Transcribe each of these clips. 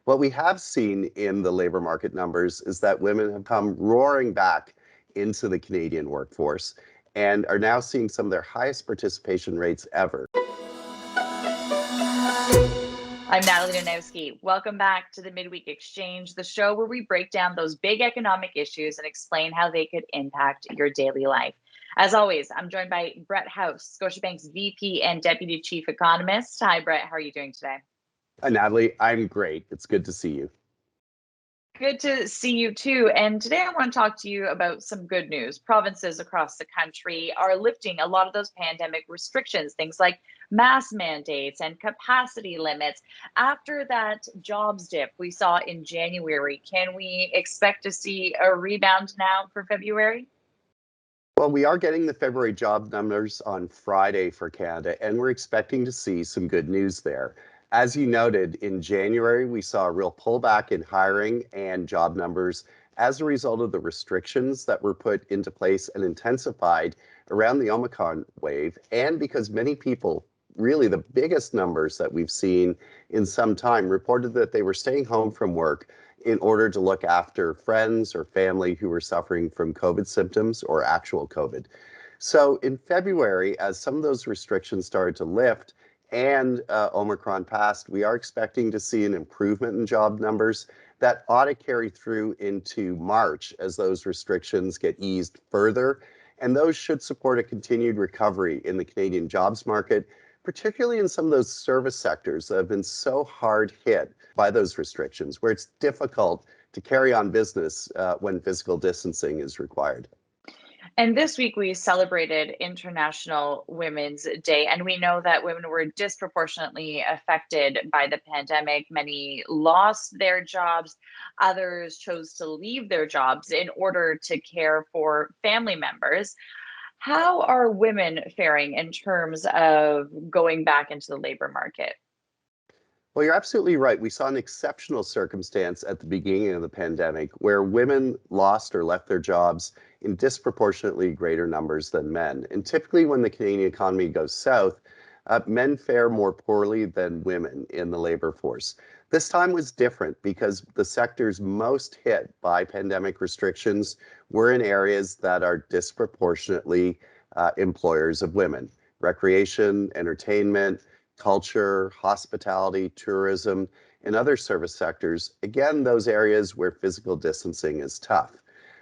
What we have seen in the labor market numbers is that women have come roaring back into the Canadian workforce and are now seeing some of their highest participation rates ever. I'm Natalie Danowski. Welcome back to the Midweek Exchange, the show where we break down those big economic issues and explain how they could impact your daily life. As always, I'm joined by Brett House, Scotiabank's VP and Deputy Chief Economist. Hi, Brett. How are you doing today? Hi, Natalie. I'm great. It's good to see you. Good to see you too. And today I want to talk to you about some good news. Provinces across the country are lifting a lot of those pandemic restrictions, things like mask mandates and capacity limits. After that jobs dip we saw in January, can we expect to see a rebound now for February? Well, we are getting the February job numbers on Friday for Canada, and we're expecting to see some good news there. As you noted, in January, we saw a real pullback in hiring and job numbers as a result of the restrictions that were put into place and intensified around the Omicron wave, and because many people, really the biggest numbers that we've seen in some time, reported that they were staying home from work in order to look after friends or family who were suffering from COVID symptoms or actual COVID. So in February, as some of those restrictions started to lift and Omicron passed, we are expecting to see an improvement in job numbers that ought to carry through into March as those restrictions get eased further. And those should support a continued recovery in the Canadian jobs market, particularly in some of those service sectors that have been so hard hit by those restrictions, where it's difficult to carry on business when physical distancing is required. And this week we celebrated International Women's Day, and we know that women were disproportionately affected by the pandemic. Many lost their jobs, others chose to leave their jobs in order to care for family members. How are women faring in terms of going back into the labor market? Well, you're absolutely right. We saw an exceptional circumstance at the beginning of the pandemic where women lost or left their jobs in disproportionately greater numbers than men. And typically, when the Canadian economy goes south, men fare more poorly than women in the labor force. This time was different because the sectors most hit by pandemic restrictions were in areas that are disproportionately employers of women: recreation, entertainment, culture, hospitality, tourism, and other service sectors. Again, those areas where physical distancing is tough.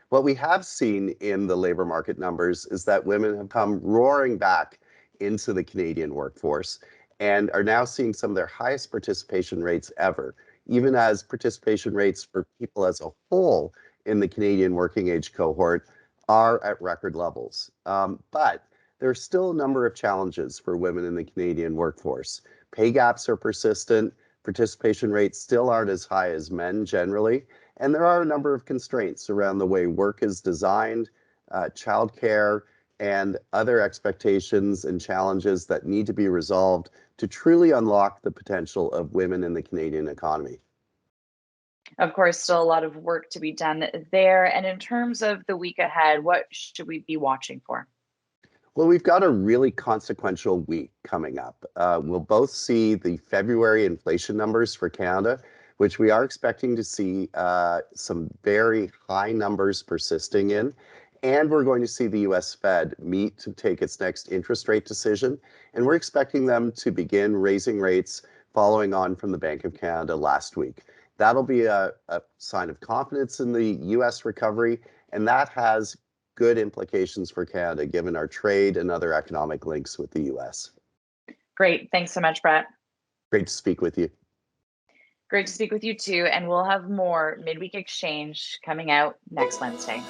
What we have seen in the labor market numbers is that women have come roaring back into the Canadian workforce and are now seeing some of their highest participation rates ever, even as participation rates for people as a whole in the Canadian working age cohort are at record levels. But there are still a number of challenges for women in the Canadian workforce. Pay gaps are persistent, participation rates still aren't as high as men generally, and there are a number of constraints around the way work is designed, childcare, and other expectations and challenges that need to be resolved to truly unlock the potential of women in the Canadian economy. Of course, still a lot of work to be done there. And in terms of the week ahead, what should we be watching for? Well, we've got a really consequential week coming up. We'll both see the February inflation numbers for Canada, which we are expecting to see some very high numbers persisting in. And we're going to see the US Fed meet to take its next interest rate decision. And we're expecting them to begin raising rates following on from the Bank of Canada last week. That'll be a sign of confidence in the US recovery, and that has good implications for Canada, given our trade and other economic links with the US. Great. Thanks so much, Brett. Great to speak with you. Great to speak with you too. And we'll have more Midweek Exchange coming out next Wednesday.